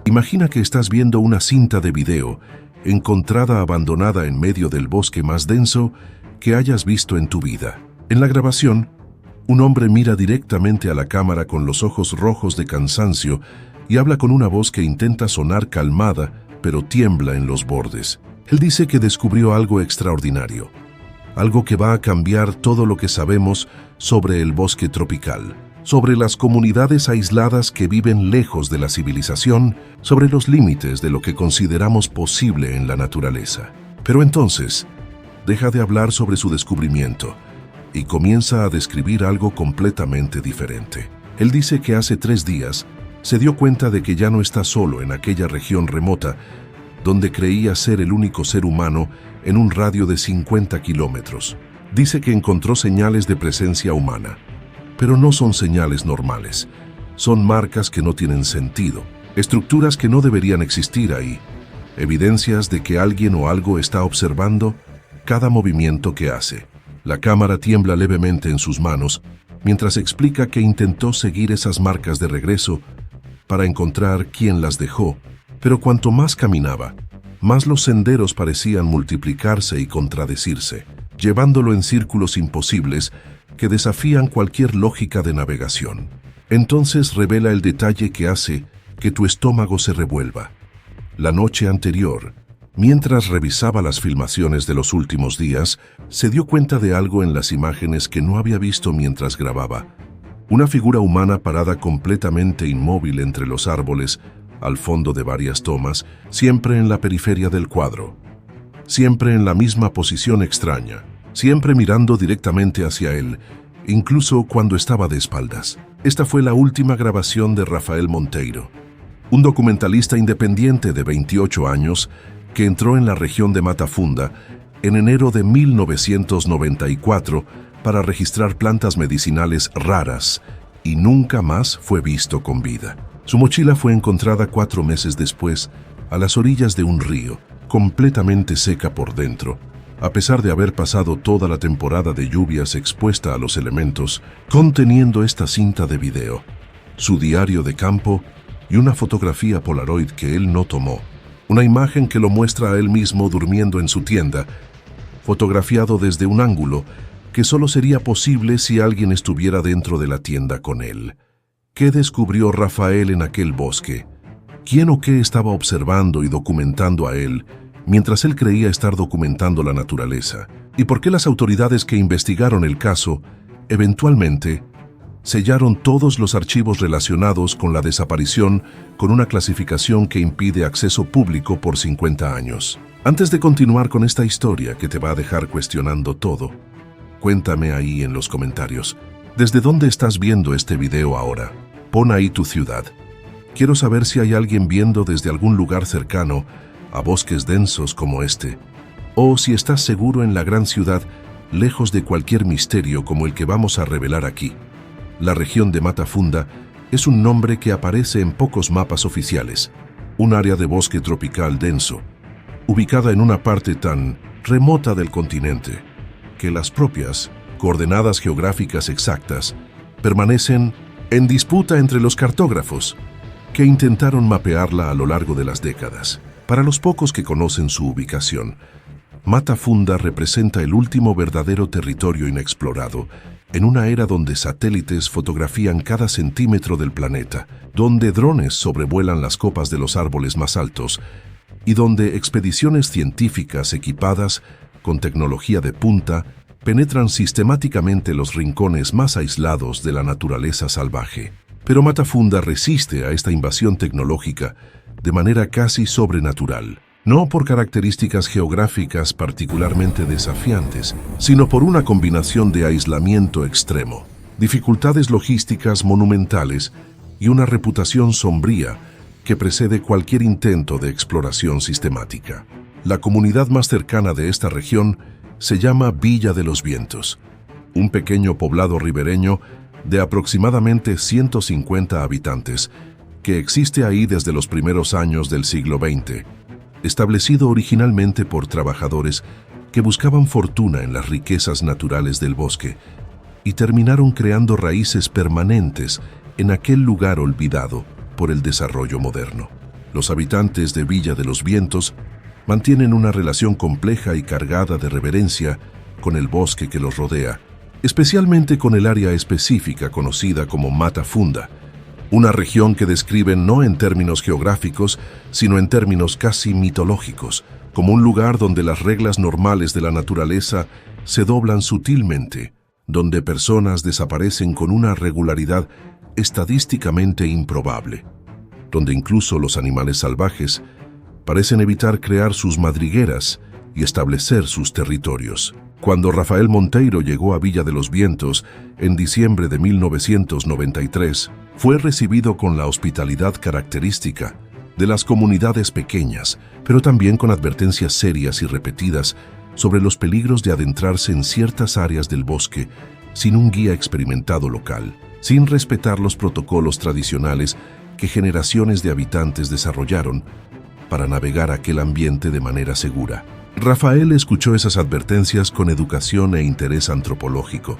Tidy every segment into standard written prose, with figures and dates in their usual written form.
Imagina que estás viendo una cinta de video encontrada abandonada en medio del bosque más denso que hayas visto en tu vida. En la grabación, un hombre mira directamente a la cámara con los ojos rojos de cansancio y habla con una voz que intenta sonar calmada, pero tiembla en los bordes. Él dice que descubrió algo extraordinario, algo que va a cambiar todo lo que sabemos sobre el bosque tropical, sobre las comunidades aisladas que viven lejos de la civilización, sobre los límites de lo que consideramos posible en la naturaleza. Pero entonces, deja de hablar sobre su descubrimiento y comienza a describir algo completamente diferente. Él dice que hace 3 días se dio cuenta de que ya no está solo en aquella región remota donde creía ser el único ser humano en un radio de 50 kilómetros. Dice que encontró señales de presencia humana, pero no son señales normales. Son marcas que no tienen sentido, estructuras que no deberían existir ahí, evidencias de que alguien o algo está observando cada movimiento que hace. La cámara tiembla levemente en sus manos mientras explica que intentó seguir esas marcas de regreso para encontrar quién las dejó, pero cuanto más caminaba, más los senderos parecían multiplicarse y contradecirse, llevándolo en círculos imposibles que desafían cualquier lógica de navegación. Entonces revela el detalle que hace que tu estómago se revuelva. La noche anterior, mientras revisaba las filmaciones de los últimos días, se dio cuenta de algo en las imágenes que no había visto mientras grababa. Una figura humana parada completamente inmóvil entre los árboles, al fondo de varias tomas, siempre en la periferia del cuadro. Siempre en la misma posición extraña, siempre mirando directamente hacia él, incluso cuando estaba de espaldas. Esta fue la última grabación de Rafael Monteiro, un documentalista independiente de 28 años que entró en la región de Mata Funda en enero de 1994 para registrar plantas medicinales raras y nunca más fue visto con vida. Su mochila fue encontrada 4 meses después, a las orillas de un río, completamente seca por dentro, a pesar de haber pasado toda la temporada de lluvias expuesta a los elementos, conteniendo esta cinta de video, su diario de campo y una fotografía Polaroid que él no tomó. Una imagen que lo muestra a él mismo durmiendo en su tienda, fotografiado desde un ángulo que solo sería posible si alguien estuviera dentro de la tienda con él. ¿Qué descubrió Rafael en aquel bosque? ¿Quién o qué estaba observando y documentando a él, mientras él creía estar documentando la naturaleza? ¿Y por qué las autoridades que investigaron el caso, eventualmente, sellaron todos los archivos relacionados con la desaparición con una clasificación que impide acceso público por 50 años? Antes de continuar con esta historia que te va a dejar cuestionando todo, cuéntame ahí en los comentarios, ¿desde dónde estás viendo este video ahora? Pon ahí tu ciudad. Quiero saber si hay alguien viendo desde algún lugar cercano a bosques densos como este, o si estás seguro en la gran ciudad, lejos de cualquier misterio como el que vamos a revelar aquí. La región de Mata Funda es un nombre que aparece en pocos mapas oficiales, un área de bosque tropical denso, ubicada en una parte tan remota del continente que las propias coordenadas geográficas exactas permanecen en disputa entre los cartógrafos que intentaron mapearla a lo largo de las décadas. Para los pocos que conocen su ubicación, Mata Funda representa el último verdadero territorio inexplorado en una era donde satélites fotografían cada centímetro del planeta, donde drones sobrevuelan las copas de los árboles más altos y donde expediciones científicas equipadas con tecnología de punta penetran sistemáticamente los rincones más aislados de la naturaleza salvaje. Pero Mata Funda resiste a esta invasión tecnológica de manera casi sobrenatural, no por características geográficas particularmente desafiantes, sino por una combinación de aislamiento extremo, dificultades logísticas monumentales y una reputación sombría que precede cualquier intento de exploración sistemática. La comunidad más cercana de esta región se llama Villa de los Vientos, un pequeño poblado ribereño de aproximadamente 150 habitantes que existe ahí desde los primeros años del siglo XX, establecido originalmente por trabajadores que buscaban fortuna en las riquezas naturales del bosque y terminaron creando raíces permanentes en aquel lugar olvidado por el desarrollo moderno. Los habitantes de Villa de los Vientos mantienen una relación compleja y cargada de reverencia con el bosque que los rodea, especialmente con el área específica conocida como Mata Funda, una región que describen no en términos geográficos, sino en términos casi mitológicos, como un lugar donde las reglas normales de la naturaleza se doblan sutilmente, donde personas desaparecen con una regularidad estadísticamente improbable, donde incluso los animales salvajes parecen evitar crear sus madrigueras y establecer sus territorios. Cuando Rafael Monteiro llegó a Villa de los Vientos en diciembre de 1993, fue recibido con la hospitalidad característica de las comunidades pequeñas, pero también con advertencias serias y repetidas sobre los peligros de adentrarse en ciertas áreas del bosque sin un guía experimentado local, sin respetar los protocolos tradicionales que generaciones de habitantes desarrollaron para navegar aquel ambiente de manera segura. Rafael escuchó esas advertencias con educación e interés antropológico.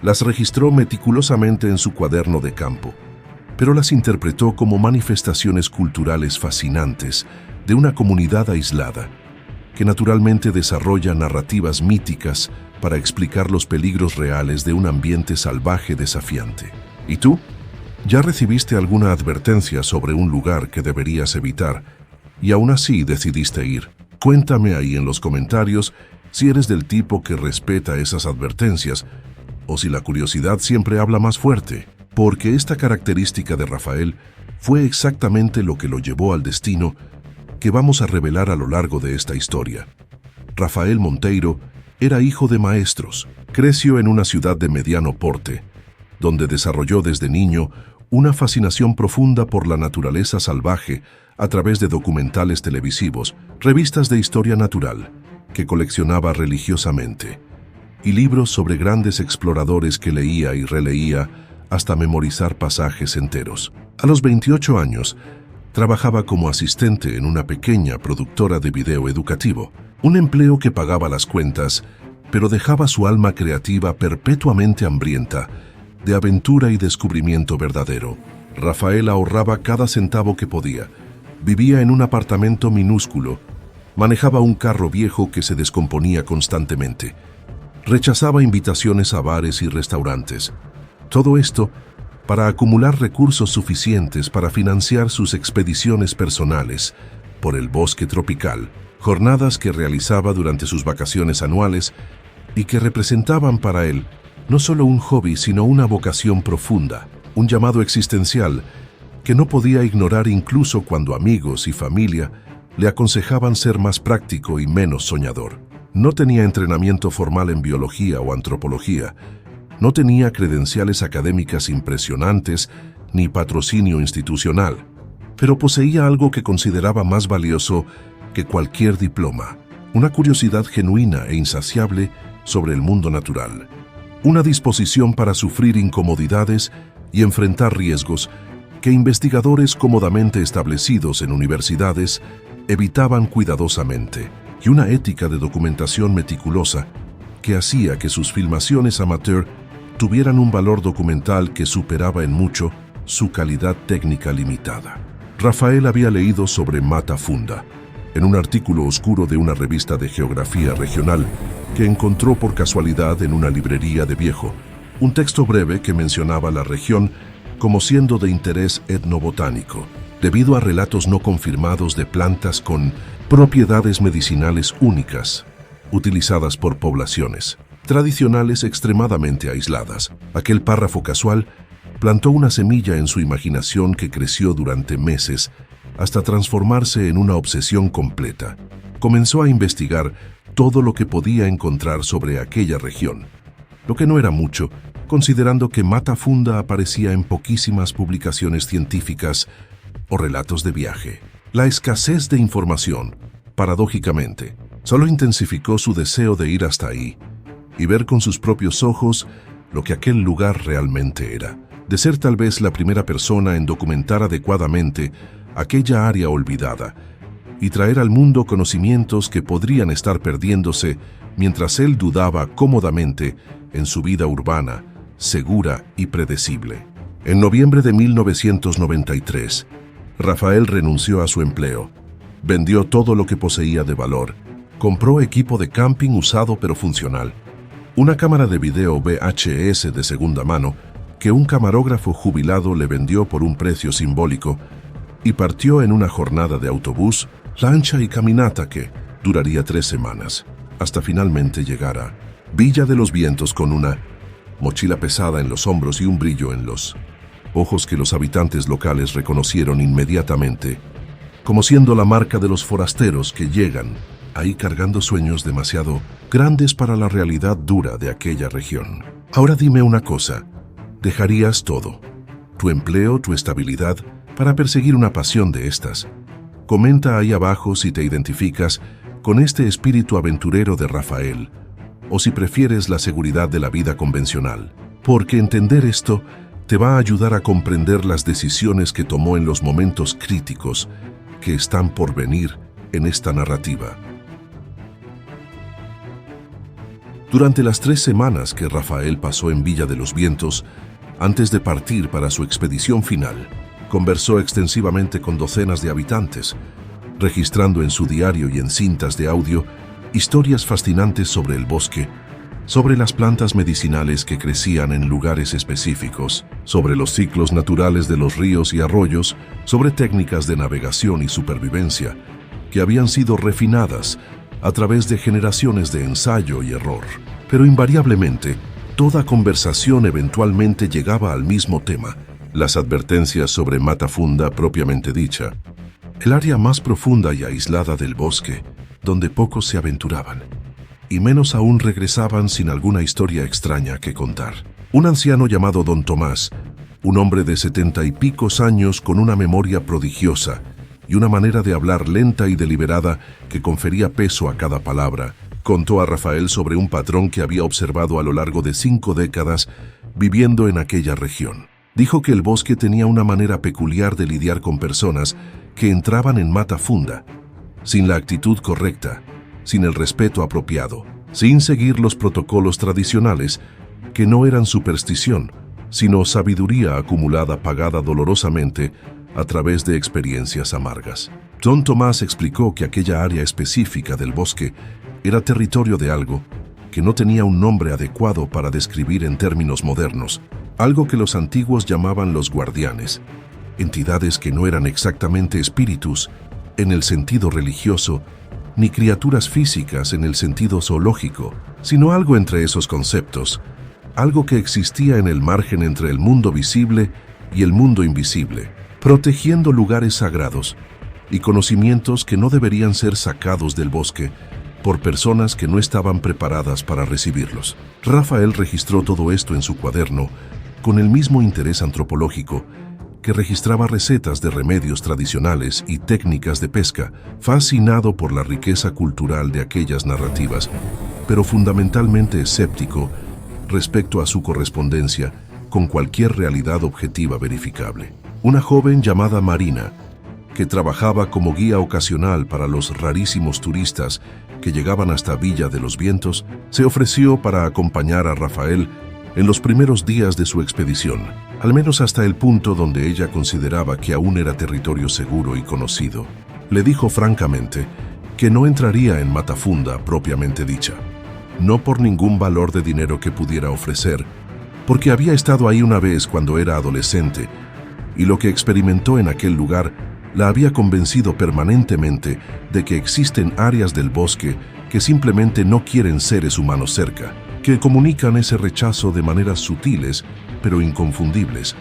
Las registró meticulosamente en su cuaderno de campo, pero las interpretó como manifestaciones culturales fascinantes de una comunidad aislada, que naturalmente desarrolla narrativas míticas para explicar los peligros reales de un ambiente salvaje desafiante. ¿Y tú? ¿Ya recibiste alguna advertencia sobre un lugar que deberías evitar y aún así decidiste ir? Cuéntame ahí en los comentarios si eres del tipo que respeta esas advertencias o si la curiosidad siempre habla más fuerte, porque esta característica de Rafael fue exactamente lo que lo llevó al destino que vamos a revelar a lo largo de esta historia. Rafael Monteiro era hijo de maestros, creció en una ciudad de mediano porte, donde desarrolló desde niño una fascinación profunda por la naturaleza salvaje a través de documentales televisivos, revistas de historia natural, que coleccionaba religiosamente, y libros sobre grandes exploradores que leía y releía hasta memorizar pasajes enteros. A los 28 años, trabajaba como asistente en una pequeña productora de video educativo, un empleo que pagaba las cuentas, pero dejaba su alma creativa perpetuamente hambrienta de aventura y descubrimiento verdadero. Rafael ahorraba cada centavo que podía, vivía en un apartamento minúsculo, manejaba un carro viejo que se descomponía constantemente, rechazaba invitaciones a bares y restaurantes. Todo esto para acumular recursos suficientes para financiar sus expediciones personales por el bosque tropical, jornadas que realizaba durante sus vacaciones anuales y que representaban para él no solo un hobby, sino una vocación profunda, un llamado existencial que no podía ignorar incluso cuando amigos y familia le aconsejaban ser más práctico y menos soñador. No tenía entrenamiento formal en biología o antropología, no tenía credenciales académicas impresionantes ni patrocinio institucional, pero poseía algo que consideraba más valioso que cualquier diploma, una curiosidad genuina e insaciable sobre el mundo natural, una disposición para sufrir incomodidades y enfrentar riesgos que investigadores cómodamente establecidos en universidades evitaban cuidadosamente, y una ética de documentación meticulosa que hacía que sus filmaciones amateur tuvieran un valor documental que superaba en mucho su calidad técnica limitada. Rafael había leído sobre Mata Funda en un artículo oscuro de una revista de geografía regional que encontró por casualidad en una librería de viejo, un texto breve que mencionaba la región como siendo de interés etnobotánico, debido a relatos no confirmados de plantas con propiedades medicinales únicas, utilizadas por poblaciones tradicionales extremadamente aisladas. Aquel párrafo casual plantó una semilla en su imaginación que creció durante meses hasta transformarse en una obsesión completa. Comenzó a investigar todo lo que podía encontrar sobre aquella región, lo que no era mucho, considerando que Mata Funda aparecía en poquísimas publicaciones científicas o relatos de viaje. La escasez de información, paradójicamente, solo intensificó su deseo de ir hasta ahí y ver con sus propios ojos lo que aquel lugar realmente era, de ser tal vez la primera persona en documentar adecuadamente aquella área olvidada y traer al mundo conocimientos que podrían estar perdiéndose mientras él dudaba cómodamente en su vida urbana, segura y predecible. En noviembre de 1993, Rafael renunció a su empleo, vendió todo lo que poseía de valor, compró equipo de camping usado pero funcional, una cámara de video VHS de segunda mano que un camarógrafo jubilado le vendió por un precio simbólico, y partió en una jornada de autobús, lancha y caminata que duraría 3 semanas, hasta finalmente llegar a Villa de los Vientos con una mochila pesada en los hombros y un brillo en los ojos que los habitantes locales reconocieron inmediatamente, como siendo la marca de los forasteros que llegan ahí cargando sueños demasiado grandes para la realidad dura de aquella región. Ahora dime una cosa, ¿dejarías todo? ¿Tu empleo, tu estabilidad, para perseguir una pasión de estas? Comenta ahí abajo si te identificas con este espíritu aventurero de Rafael, o si prefieres la seguridad de la vida convencional, porque entender esto te va a ayudar a comprender las decisiones que tomó en los momentos críticos que están por venir en esta narrativa. Durante las 3 semanas que Rafael pasó en Villa de los Vientos, antes de partir para su expedición final, conversó extensivamente con docenas de habitantes, registrando en su diario y en cintas de audio historias fascinantes sobre el bosque, sobre las plantas medicinales que crecían en lugares específicos, sobre los ciclos naturales de los ríos y arroyos, sobre técnicas de navegación y supervivencia que habían sido refinadas a través de generaciones de ensayo y error. Pero invariablemente, toda conversación eventualmente llegaba al mismo tema, las advertencias sobre Mata Funda propiamente dicha, el área más profunda y aislada del bosque, donde pocos se aventuraban, y menos aún regresaban sin alguna historia extraña que contar. Un anciano llamado Don Tomás, un hombre de 70 y picos años con una memoria prodigiosa y una manera de hablar lenta y deliberada que confería peso a cada palabra, contó a Rafael sobre un patrón que había observado a lo largo de 5 décadas viviendo en aquella región. Dijo que el bosque tenía una manera peculiar de lidiar con personas que entraban en Mata Funda, sin la actitud correcta, sin el respeto apropiado, sin seguir los protocolos tradicionales, que no eran superstición, sino sabiduría acumulada pagada dolorosamente a través de experiencias amargas. Don Tomás explicó que aquella área específica del bosque era territorio de algo que no tenía un nombre adecuado para describir en términos modernos, algo que los antiguos llamaban los guardianes, entidades que no eran exactamente espíritus en el sentido religioso, ni criaturas físicas en el sentido zoológico, sino algo entre esos conceptos, algo que existía en el margen entre el mundo visible y el mundo invisible, protegiendo lugares sagrados y conocimientos que no deberían ser sacados del bosque por personas que no estaban preparadas para recibirlos. Rafael registró todo esto en su cuaderno con el mismo interés antropológico que registraba recetas de remedios tradicionales y técnicas de pesca, fascinado por la riqueza cultural de aquellas narrativas, pero fundamentalmente escéptico respecto a su correspondencia con cualquier realidad objetiva verificable. Una joven llamada Marina, que trabajaba como guía ocasional para los rarísimos turistas que llegaban hasta Villa de los Vientos, se ofreció para acompañar a Rafael en los primeros días de su expedición, al menos hasta el punto donde ella consideraba que aún era territorio seguro y conocido. Le dijo francamente que no entraría en Mata Funda propiamente dicha, no por ningún valor de dinero que pudiera ofrecer, porque había estado ahí una vez cuando era adolescente, y lo que experimentó en aquel lugar la había convencido permanentemente de que existen áreas del bosque que simplemente no quieren seres humanos cerca, que comunican ese rechazo de maneras sutiles, pero inconfundibles,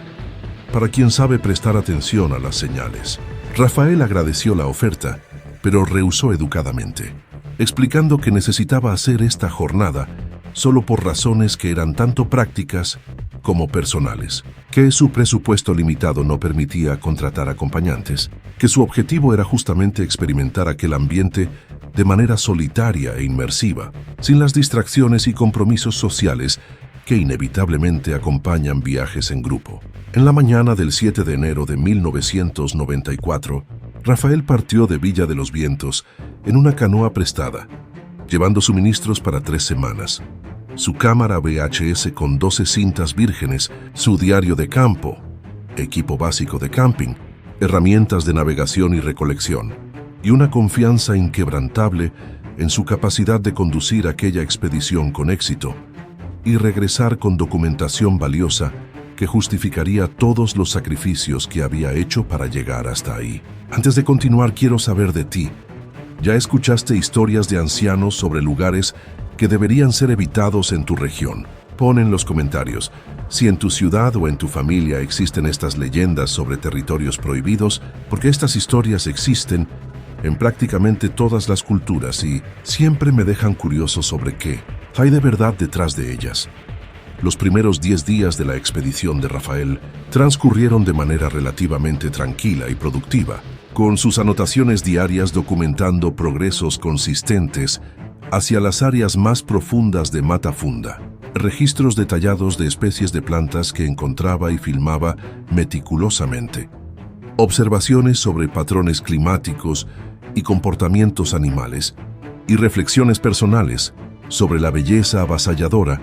para quien sabe prestar atención a las señales. Rafael agradeció la oferta, pero rehusó educadamente, explicando que necesitaba hacer esta jornada solo por razones que eran tanto prácticas como personales, que su presupuesto limitado no permitía contratar acompañantes, que su objetivo era justamente experimentar aquel ambiente de manera solitaria e inmersiva, sin las distracciones y compromisos sociales que inevitablemente acompañan viajes en grupo. En la mañana del 7 de enero de 1994, Rafael partió de Villa de los Vientos en una canoa prestada, llevando suministros para 3 semanas. Su cámara VHS con 12 cintas vírgenes, su diario de campo, equipo básico de camping, herramientas de navegación y recolección, y una confianza inquebrantable en su capacidad de conducir aquella expedición con éxito y regresar con documentación valiosa que justificaría todos los sacrificios que había hecho para llegar hasta ahí. Antes de continuar, quiero saber de ti. ¿Ya escuchaste historias de ancianos sobre lugares que deberían ser evitados en tu región? Pon en los comentarios si en tu ciudad o en tu familia existen estas leyendas sobre territorios prohibidos, porque estas historias existen en prácticamente todas las culturas y siempre me dejan curioso sobre qué hay de verdad detrás de ellas. Los primeros 10 días de la expedición de Rafael transcurrieron de manera relativamente tranquila y productiva, con sus anotaciones diarias documentando progresos consistentes hacia las áreas más profundas de Mata Funda, registros detallados de especies de plantas que encontraba y filmaba meticulosamente, observaciones sobre patrones climáticos y comportamientos animales, y reflexiones personales sobre la belleza avasalladora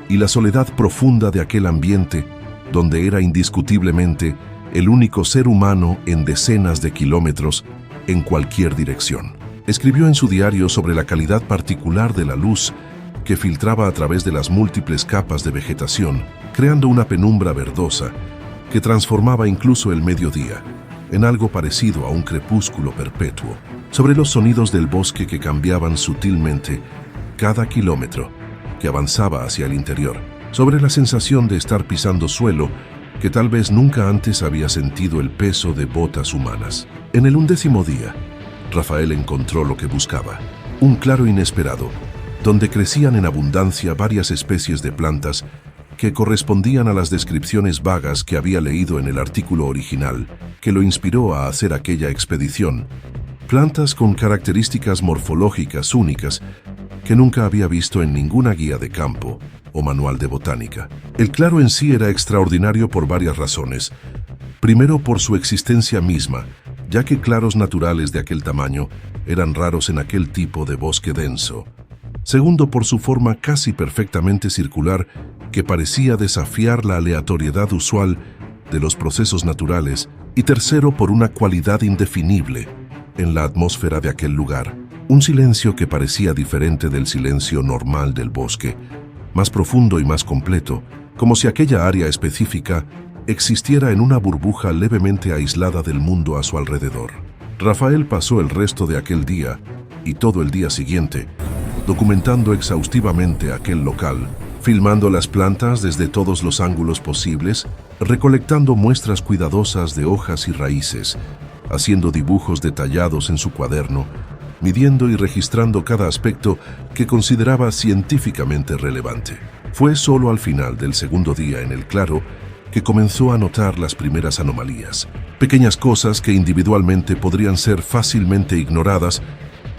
y la soledad profunda de aquel ambiente donde era indiscutiblemente el único ser humano en decenas de kilómetros en cualquier dirección. Escribió en su diario sobre la calidad particular de la luz que filtraba a través de las múltiples capas de vegetación, creando una penumbra verdosa que transformaba incluso el mediodía en algo parecido a un crepúsculo perpetuo, sobre los sonidos del bosque que cambiaban sutilmente cada kilómetro que avanzaba hacia el interior, sobre la sensación de estar pisando suelo que tal vez nunca antes había sentido el peso de botas humanas. En el 11º día, Rafael encontró lo que buscaba, un claro inesperado, donde crecían en abundancia varias especies de plantas que correspondían a las descripciones vagas que había leído en el artículo original que lo inspiró a hacer aquella expedición. Plantas con características morfológicas únicas que nunca había visto en ninguna guía de campo o manual de botánica. El claro en sí era extraordinario por varias razones. Primero, por su existencia misma, ya que claros naturales de aquel tamaño eran raros en aquel tipo de bosque denso. Segundo, por su forma casi perfectamente circular que parecía desafiar la aleatoriedad usual de los procesos naturales. Y tercero, por una cualidad indefinible en la atmósfera de aquel lugar. Un silencio que parecía diferente del silencio normal del bosque, más profundo y más completo, como si aquella área específica existiera en una burbuja levemente aislada del mundo a su alrededor. Rafael pasó el resto de aquel día y todo el día siguiente documentando exhaustivamente aquel local, filmando las plantas desde todos los ángulos posibles, recolectando muestras cuidadosas de hojas y raíces, haciendo dibujos detallados en su cuaderno, midiendo y registrando cada aspecto que consideraba científicamente relevante. Fue solo al final del segundo día en el claro que comenzó a notar las primeras anomalías, pequeñas cosas que individualmente podrían ser fácilmente ignoradas,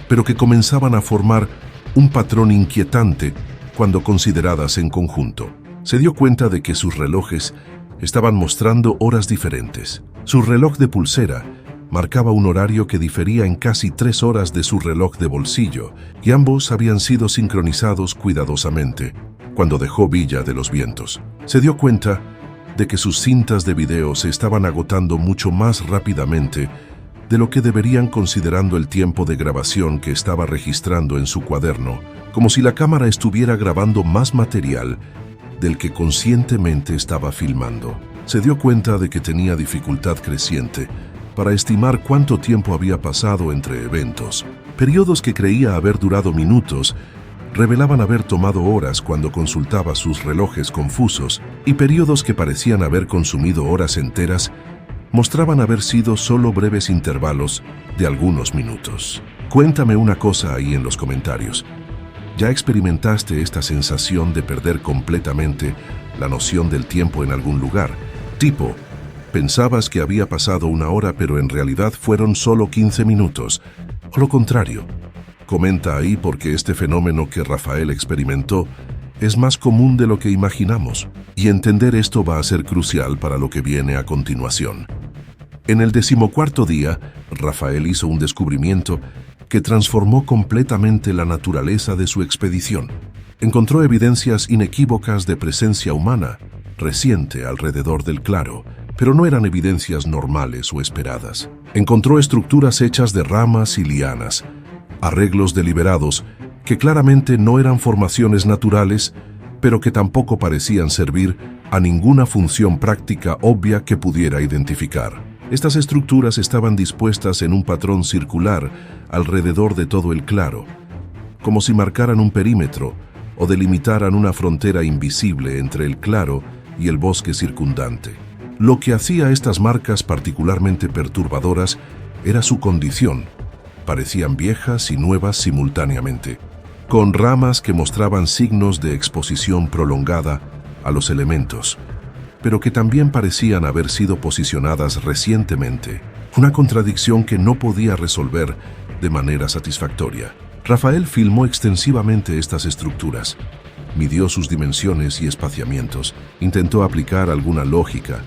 pero que comenzaban a formar un patrón inquietante cuando consideradas en conjunto. Se dio cuenta de que sus relojes estaban mostrando horas diferentes. Su reloj de pulsera marcaba un horario que difería en casi 3 horas de su reloj de bolsillo, y ambos habían sido sincronizados cuidadosamente cuando dejó Villa de los Vientos. Se dio cuenta de que sus cintas de video se estaban agotando mucho más rápidamente de lo que deberían considerando el tiempo de grabación que estaba registrando en su cuaderno, como si la cámara estuviera grabando más material del que conscientemente estaba filmando. Se dio cuenta de que tenía dificultad creciente para estimar cuánto tiempo había pasado entre eventos. Periodos que creía haber durado minutos revelaban haber tomado horas cuando consultaba sus relojes confusos, y periodos que parecían haber consumido horas enteras mostraban haber sido solo breves intervalos de algunos minutos. Cuéntame una cosa ahí en los comentarios. ¿Ya experimentaste esta sensación de perder completamente la noción del tiempo en algún lugar? Tipo, pensabas que había pasado 1 hora, pero en realidad fueron solo 15 minutos. O lo contrario. Comenta ahí, porque este fenómeno que Rafael experimentó es más común de lo que imaginamos, y entender esto va a ser crucial para lo que viene a continuación. En el 14º día, Rafael hizo un descubrimiento que transformó completamente la naturaleza de su expedición. Encontró evidencias inequívocas de presencia humana reciente alrededor del claro, pero no eran evidencias normales o esperadas. Encontró estructuras hechas de ramas y lianas, arreglos deliberados que claramente no eran formaciones naturales, pero que tampoco parecían servir a ninguna función práctica obvia que pudiera identificar. Estas estructuras estaban dispuestas en un patrón circular alrededor de todo el claro, como si marcaran un perímetro o delimitaran una frontera invisible entre el claro y el bosque circundante. Lo que hacía estas marcas particularmente perturbadoras era su condición. Parecían viejas y nuevas simultáneamente, con ramas que mostraban signos de exposición prolongada a los elementos, pero que también parecían haber sido posicionadas recientemente, una contradicción que no podía resolver de manera satisfactoria. Rafael filmó extensivamente estas estructuras, midió sus dimensiones y espaciamientos, intentó aplicar alguna lógica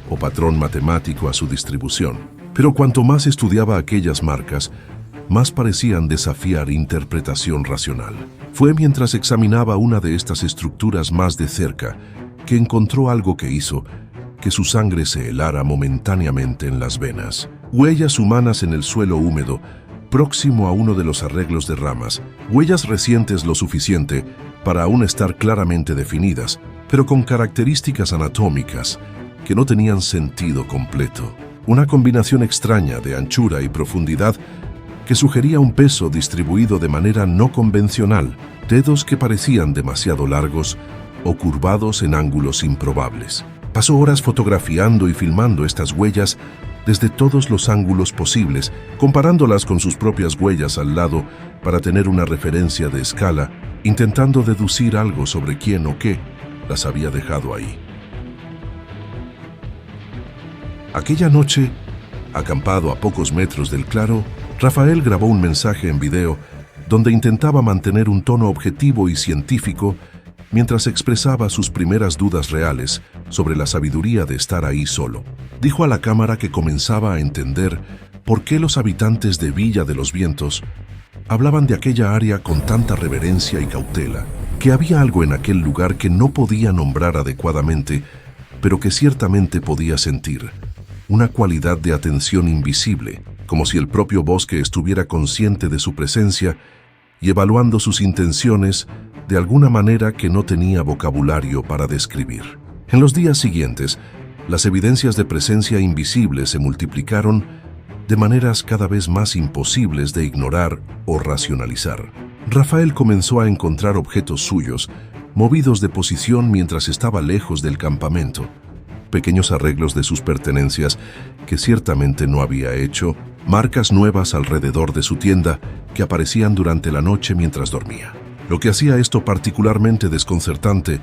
o patrón matemático a su distribución, pero cuanto más estudiaba aquellas marcas, más parecían desafiar interpretación racional. Fue mientras examinaba una de estas estructuras más de cerca que encontró algo que hizo que su sangre se helara momentáneamente en las venas. Huellas humanas en el suelo húmedo, próximo a uno de los arreglos de ramas, huellas recientes lo suficiente para aún estar claramente definidas, pero con características anatómicas que no tenían sentido completo. Una combinación extraña de anchura y profundidad que sugería un peso distribuido de manera no convencional, dedos que parecían demasiado largos o curvados en ángulos improbables. Pasó horas fotografiando y filmando estas huellas desde todos los ángulos posibles, comparándolas con sus propias huellas al lado para tener una referencia de escala, intentando deducir algo sobre quién o qué las había dejado ahí. Aquella noche, acampado a pocos metros del claro, Rafael grabó un mensaje en video donde intentaba mantener un tono objetivo y científico mientras expresaba sus primeras dudas reales sobre la sabiduría de estar ahí solo. Dijo a la cámara que comenzaba a entender por qué los habitantes de Villa de los Vientos hablaban de aquella área con tanta reverencia y cautela, que había algo en aquel lugar que no podía nombrar adecuadamente, pero que ciertamente podía sentir, una cualidad de atención invisible, como si el propio bosque estuviera consciente de su presencia y evaluando sus intenciones de alguna manera que no tenía vocabulario para describir. En los días siguientes, las evidencias de presencia invisible se multiplicaron de maneras cada vez más imposibles de ignorar o racionalizar. Rafael comenzó a encontrar objetos suyos, movidos de posición mientras estaba lejos del campamento, pequeños arreglos de sus pertenencias que ciertamente no había hecho, marcas nuevas alrededor de su tienda que aparecían durante la noche mientras dormía. Lo que hacía esto particularmente desconcertante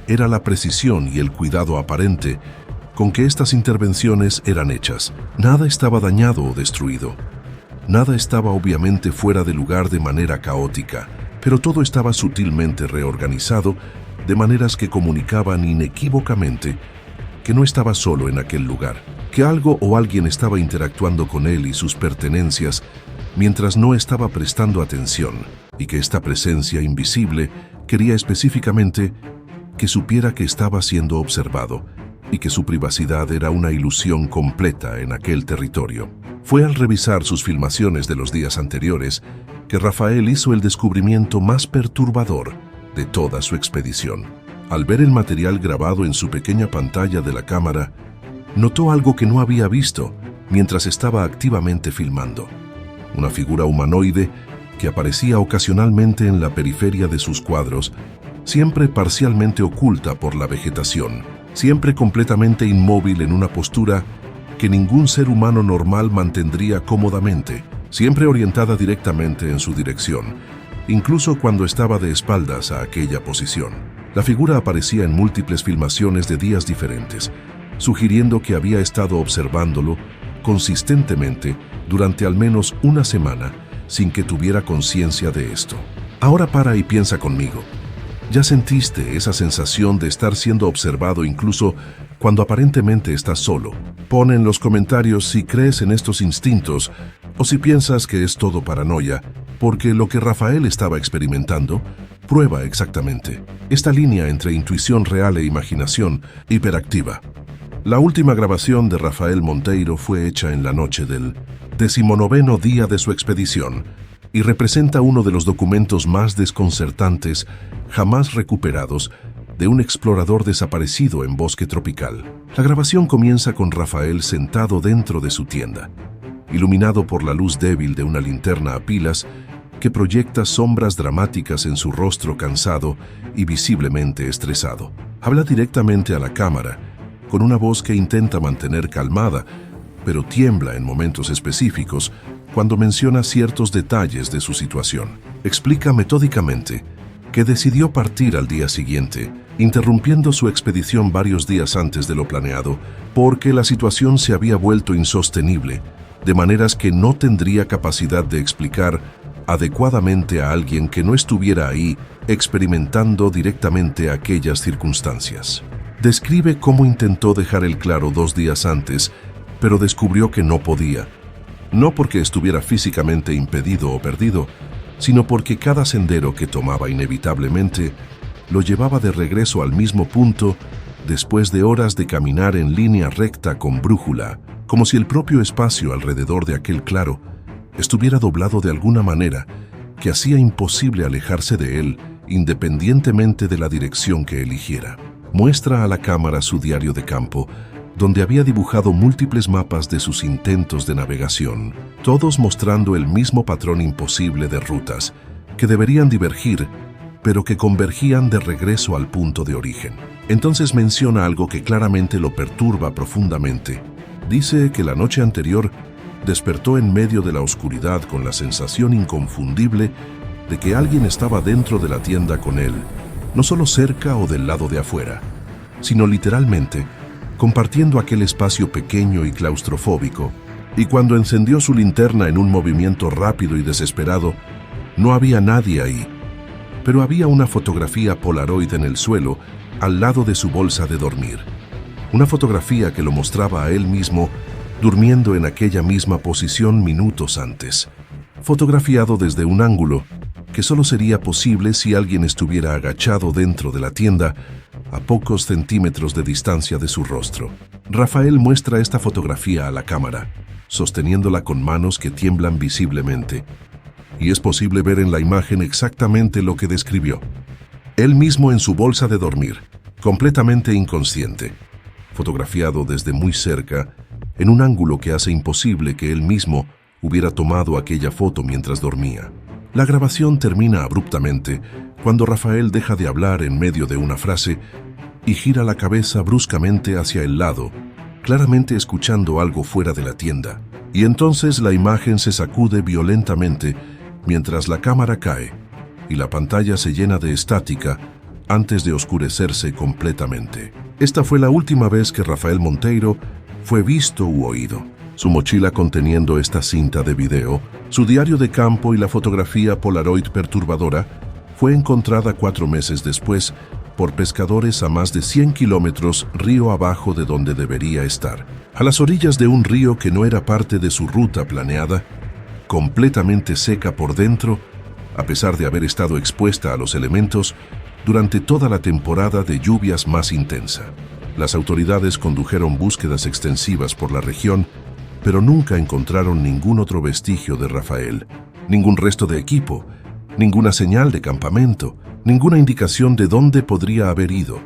era la precisión y el cuidado aparente con que estas intervenciones eran hechas. Nada estaba dañado o destruido. Nada estaba obviamente fuera de lugar de manera caótica, pero todo estaba sutilmente reorganizado de maneras que comunicaban inequívocamente que no estaba solo en aquel lugar, que algo o alguien estaba interactuando con él y sus pertenencias mientras no estaba prestando atención, y que esta presencia invisible quería específicamente que supiera que estaba siendo observado y que su privacidad era una ilusión completa en aquel territorio. Fue al revisar sus filmaciones de los días anteriores que Rafael hizo el descubrimiento más perturbador de toda su expedición. Al ver el material grabado en su pequeña pantalla de la cámara, notó algo que no había visto mientras estaba activamente filmando. Una figura humanoide que aparecía ocasionalmente en la periferia de sus cuadros, siempre parcialmente oculta por la vegetación, siempre completamente inmóvil en una postura que ningún ser humano normal mantendría cómodamente, siempre orientada directamente en su dirección, incluso cuando estaba de espaldas a aquella posición. La figura aparecía en múltiples filmaciones de días diferentes, sugiriendo que había estado observándolo consistentemente durante al menos una semana sin que tuviera conciencia de esto. Ahora para y piensa conmigo. ¿Ya sentiste esa sensación de estar siendo observado incluso cuando aparentemente estás solo? Pon en los comentarios si crees en estos instintos o si piensas que es todo paranoia, porque lo que Rafael estaba experimentando prueba exactamente esta línea entre intuición real e imaginación hiperactiva. La última grabación de Rafael Monteiro fue hecha en la noche del 19º día de su expedición y representa uno de los documentos más desconcertantes jamás recuperados de un explorador desaparecido en bosque tropical. La grabación comienza con Rafael sentado dentro de su tienda, iluminado por la luz débil de una linterna a pilas que proyecta sombras dramáticas en su rostro cansado y visiblemente estresado. Habla directamente a la cámara, con una voz que intenta mantener calmada, pero tiembla en momentos específicos cuando menciona ciertos detalles de su situación. Explica metódicamente que decidió partir al día siguiente, interrumpiendo su expedición varios días antes de lo planeado, porque la situación se había vuelto insostenible, de maneras que no tendría capacidad de explicar adecuadamente a alguien que no estuviera ahí experimentando directamente aquellas circunstancias. Describe cómo intentó dejar el claro 2 días antes, pero descubrió que no podía, no porque estuviera físicamente impedido o perdido, sino porque cada sendero que tomaba inevitablemente lo llevaba de regreso al mismo punto después de horas de caminar en línea recta con brújula, como si el propio espacio alrededor de aquel claro estuviera doblado de alguna manera que hacía imposible alejarse de él independientemente de la dirección que eligiera. Muestra a la cámara su diario de campo, donde había dibujado múltiples mapas de sus intentos de navegación, todos mostrando el mismo patrón imposible de rutas, que deberían divergir, pero que convergían de regreso al punto de origen. Entonces menciona algo que claramente lo perturba profundamente. Dice que la noche anterior despertó en medio de la oscuridad con la sensación inconfundible de que alguien estaba dentro de la tienda con él, no solo cerca o del lado de afuera, sino literalmente compartiendo aquel espacio pequeño y claustrofóbico, y cuando encendió su linterna en un movimiento rápido y desesperado, no había nadie ahí, pero había una fotografía Polaroid en el suelo al lado de su bolsa de dormir. Una fotografía que lo mostraba a él mismo durmiendo en aquella misma posición minutos antes, fotografiado desde un ángulo que solo sería posible si alguien estuviera agachado dentro de la tienda a pocos centímetros de distancia de su rostro. Rafael muestra esta fotografía a la cámara, sosteniéndola con manos que tiemblan visiblemente, y es posible ver en la imagen exactamente lo que describió. Él mismo en su bolsa de dormir, completamente inconsciente, fotografiado desde muy cerca, en un ángulo que hace imposible que él mismo hubiera tomado aquella foto mientras dormía. La grabación termina abruptamente cuando Rafael deja de hablar en medio de una frase y gira la cabeza bruscamente hacia el lado, claramente escuchando algo fuera de la tienda. Y entonces la imagen se sacude violentamente mientras la cámara cae y la pantalla se llena de estática antes de oscurecerse completamente. Esta fue la última vez que Rafael Monteiro fue visto u oído. Su mochila conteniendo esta cinta de video, su diario de campo y la fotografía Polaroid perturbadora fue encontrada 4 meses después por pescadores a más de 100 kilómetros río abajo de donde debería estar, a las orillas de un río que no era parte de su ruta planeada, completamente seca por dentro, a pesar de haber estado expuesta a los elementos durante toda la temporada de lluvias más intensa. Las autoridades condujeron búsquedas extensivas por la región, pero nunca encontraron ningún otro vestigio de Rafael, ningún resto de equipo, ninguna señal de campamento, ninguna indicación de dónde podría haber ido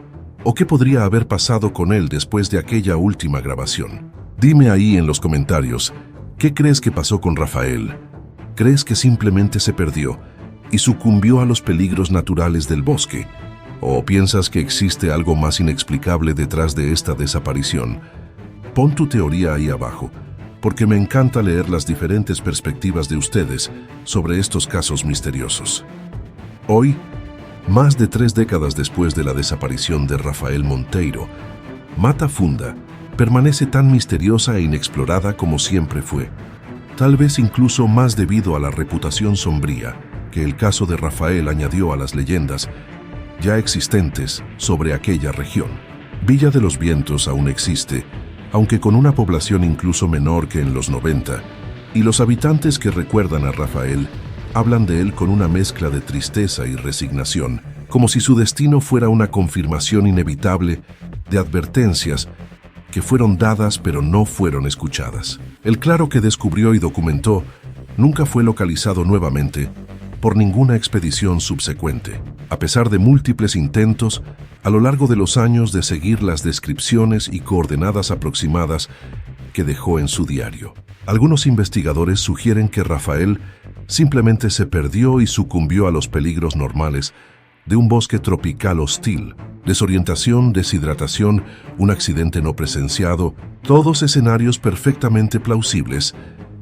o qué podría haber pasado con él después de aquella última grabación. Dime ahí en los comentarios, ¿qué crees que pasó con Rafael? ¿Crees que simplemente se perdió y sucumbió a los peligros naturales del bosque? ¿O piensas que existe algo más inexplicable detrás de esta desaparición? Pon tu teoría ahí abajo, porque me encanta leer las diferentes perspectivas de ustedes sobre estos casos misteriosos. Hoy, más de 3 décadas después de la desaparición de Rafael Monteiro, Mata Funda permanece tan misteriosa e inexplorada como siempre fue, tal vez incluso más debido a la reputación sombría que el caso de Rafael añadió a las leyendas ya existentes sobre aquella región. Villa de los Vientos aún existe, aunque con una población incluso menor que en los 90, y los habitantes que recuerdan a Rafael hablan de él con una mezcla de tristeza y resignación, como si su destino fuera una confirmación inevitable de advertencias que fueron dadas pero no fueron escuchadas. El claro que descubrió y documentó nunca fue localizado nuevamente por ninguna expedición subsecuente, a pesar de múltiples intentos a lo largo de los años de seguir las descripciones y coordenadas aproximadas que dejó en su diario. Algunos investigadores sugieren que Rafael simplemente se perdió y sucumbió a los peligros normales de un bosque tropical hostil. Desorientación, deshidratación, un accidente no presenciado, todos escenarios perfectamente plausibles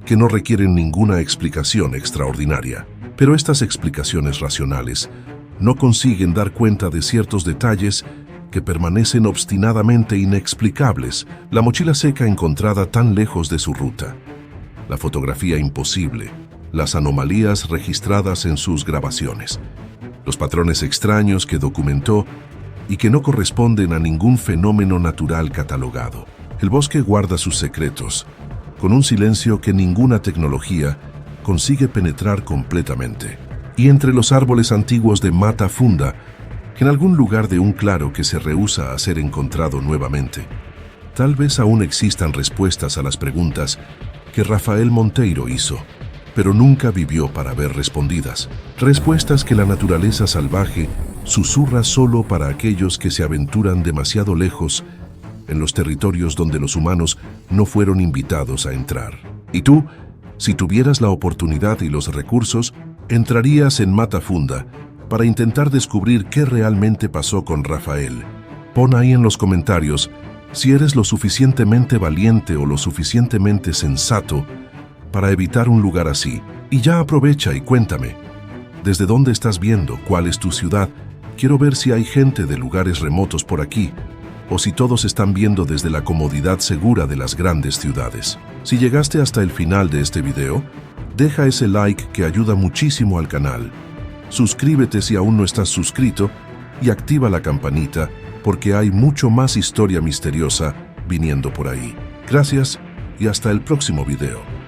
que no requieren ninguna explicación extraordinaria. Pero estas explicaciones racionales no consiguen dar cuenta de ciertos detalles que permanecen obstinadamente inexplicables. La mochila seca encontrada tan lejos de su ruta, la fotografía imposible, las anomalías registradas en sus grabaciones, los patrones extraños que documentó y que no corresponden a ningún fenómeno natural catalogado. El bosque guarda sus secretos, con un silencio que ninguna tecnología consigue penetrar completamente. Y entre los árboles antiguos de Mata Funda, en algún lugar de un claro que se rehúsa a ser encontrado nuevamente, tal vez aún existan respuestas a las preguntas que Rafael Monteiro hizo, pero nunca vivió para ver respondidas. Respuestas que la naturaleza salvaje susurra solo para aquellos que se aventuran demasiado lejos en los territorios donde los humanos no fueron invitados a entrar. ¿Y tú? Si tuvieras la oportunidad y los recursos, entrarías en Mata Funda para intentar descubrir qué realmente pasó con Rafael. Pon ahí en los comentarios si eres lo suficientemente valiente o lo suficientemente sensato para evitar un lugar así. Y ya aprovecha y cuéntame, ¿desde dónde estás viendo? ¿Cuál es tu ciudad? Quiero ver si hay gente de lugares remotos por aquí, o si todos están viendo desde la comodidad segura de las grandes ciudades. Si llegaste hasta el final de este video, deja ese like que ayuda muchísimo al canal. Suscríbete si aún no estás suscrito y activa la campanita porque hay mucho más historia misteriosa viniendo por ahí. Gracias y hasta el próximo video.